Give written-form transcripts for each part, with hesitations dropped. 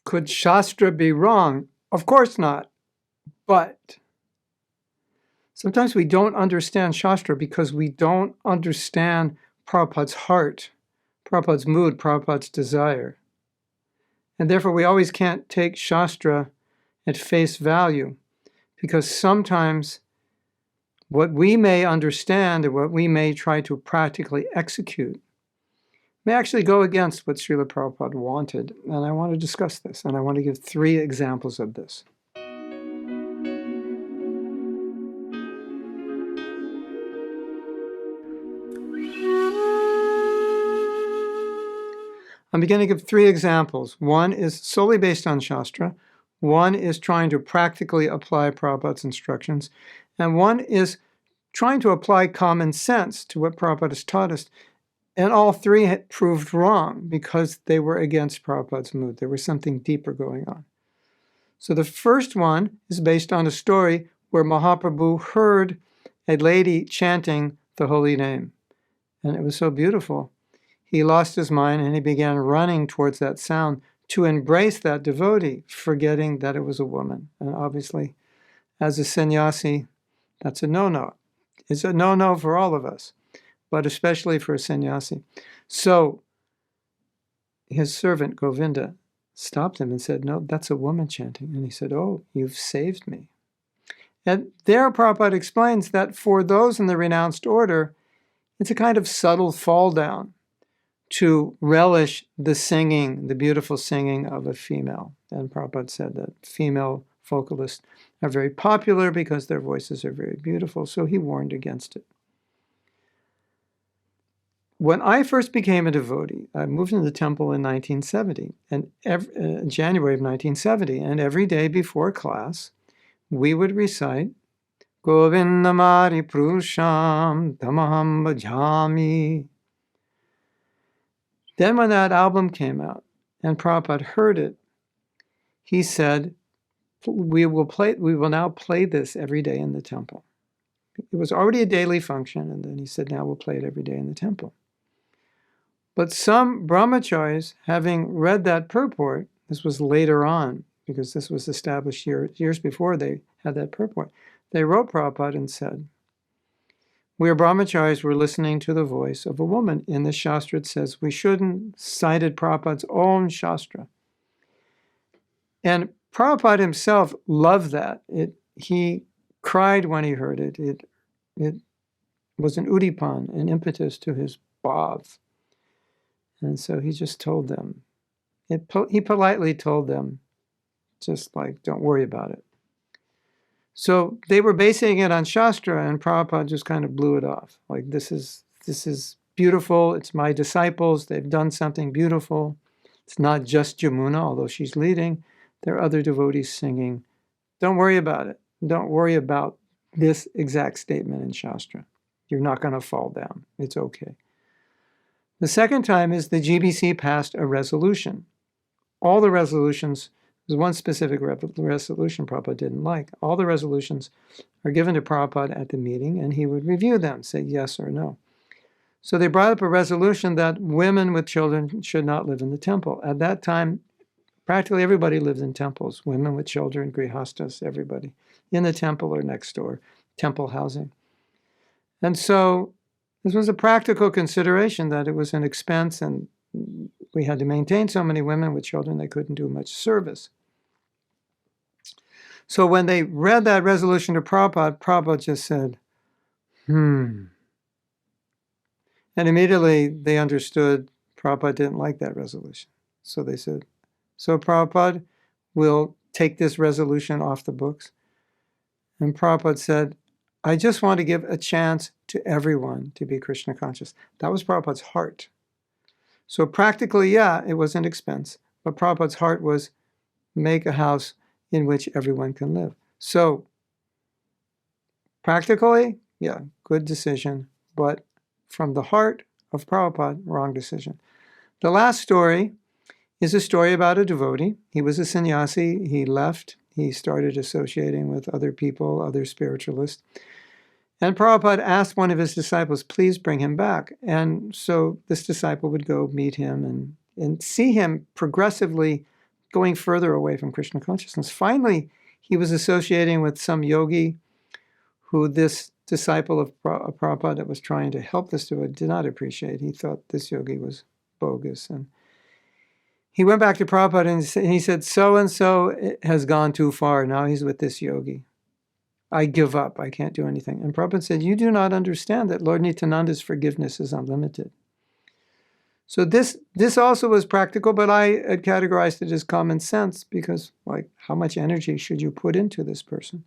Could Shastra be wrong? Of course not. But sometimes we don't understand Shastra because we don't understand Prabhupada's heart, Prabhupada's mood, Prabhupada's desire. And therefore, we always can't take Shastra at face value, because sometimes what we may understand or what we may try to practically execute may actually go against what Srila Prabhupada wanted. And I want to discuss this, and I want to give 3 examples of this. I'm beginning to give 3 examples. One is solely based on Shastra. One is trying to practically apply Prabhupada's instructions. And one is trying to apply common sense to what Prabhupada has taught us. And all 3 had proved wrong because they were against Prabhupada's mood. There was something deeper going on. So the first one is based on a story where Mahaprabhu heard a lady chanting the holy name. And it was so beautiful. He lost his mind and he began running towards that sound to embrace that devotee, forgetting that it was a woman. And obviously, as a sannyasi, that's a no-no. It's a no-no for all of us, but especially for a sannyasi. So his servant, Govinda, stopped him and said, no, that's a woman chanting. And he said, oh, you've saved me. And there Prabhupada explains that for those in the renounced order, it's a kind of subtle fall down to relish the singing, the beautiful singing of a female. And Prabhupada said that female vocalists are very popular because their voices are very beautiful, so he warned against it. When I first became a devotee, I moved into the temple in 1970, and January of 1970, and every day before class, we would recite Govindamari Prusham Tamaham Bhajami. Then when that album came out and Prabhupada heard it, he said, we will now play this every day in the temple. It was already a daily function, and then he said, now we'll play it every day in the temple. But some brahmacharis, having read that purport, this was later on, because this was established years before they had that purport, they wrote Prabhupada and said, we are brahmacharis, we're listening to the voice of a woman. In the Shastra it says we shouldn't, cited Prabhupada's own Shastra. And Prabhupada himself loved that. He cried when he heard it. It was an udipan, an impetus to his bhav. And so he just told them, he politely told them, just like, don't worry about it. So they were basing it on Shastra, and Prabhupada just kind of blew it off. Like, this is beautiful. It's my disciples. They've done something beautiful. It's not just Jamuna, although she's leading. There are other devotees singing. Don't worry about it. Don't worry about this exact statement in Shastra. You're not going to fall down. It's okay. The second time is the GBC passed a resolution. All the resolutions, there's one specific resolution Prabhupada didn't like. All the resolutions are given to Prabhupada at the meeting, and he would review them, say yes or no. So they brought up a resolution that women with children should not live in the temple. At that time, practically everybody lived in temples, women with children, grihastas, everybody, in the temple or next door, temple housing. And so this was a practical consideration that it was an expense and we had to maintain so many women with children, they couldn't do much service. So when they read that resolution to Prabhupada, Prabhupada just said, And immediately they understood Prabhupada didn't like that resolution. So they said, so Prabhupada will take this resolution off the books. And Prabhupada said, I just want to give a chance to everyone to be Krishna conscious. That was Prabhupada's heart. So practically, yeah, it was an expense. But Prabhupada's heart was make a house in which everyone can live. So practically, yeah, good decision. But from the heart of Prabhupada, wrong decision. The last story is a story about a devotee. He was a sannyasi. He left. He started associating with other people, other spiritualists. And Prabhupada asked one of his disciples, please bring him back. And so this disciple would go meet him and see him progressively going further away from Krishna consciousness. Finally, he was associating with some yogi who this disciple of Prabhupada that was trying to help this devotee did not appreciate. He thought this yogi was bogus. And he went back to Prabhupada and he said, so-and-so has gone too far. Now he's with this yogi. I give up. I can't do anything. And Prabhupada said, you do not understand that Lord Nityananda's forgiveness is unlimited. So this also was practical, but I had categorized it as common sense because, like, how much energy should you put into this person?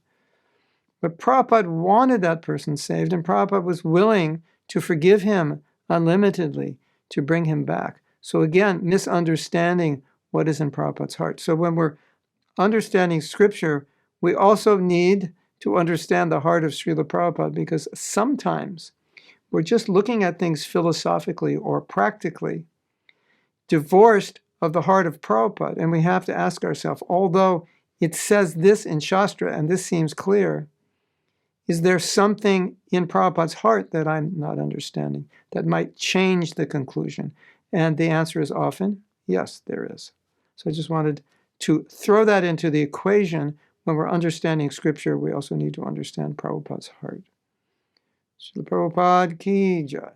But Prabhupada wanted that person saved, and Prabhupada was willing to forgive him unlimitedly to bring him back. So again, misunderstanding what is in Prabhupada's heart. So when we're understanding scripture, we also need to understand the heart of Srila Prabhupada, because sometimes we're just looking at things philosophically or practically, divorced of the heart of Prabhupada. And we have to ask ourselves, although it says this in Shastra and this seems clear, is there something in Prabhupada's heart that I'm not understanding that might change the conclusion? And the answer is often, yes, there is. So I just wanted to throw that into the equation. When we're understanding scripture, we also need to understand Prabhupada's heart. Srila Prabhupada ki jai.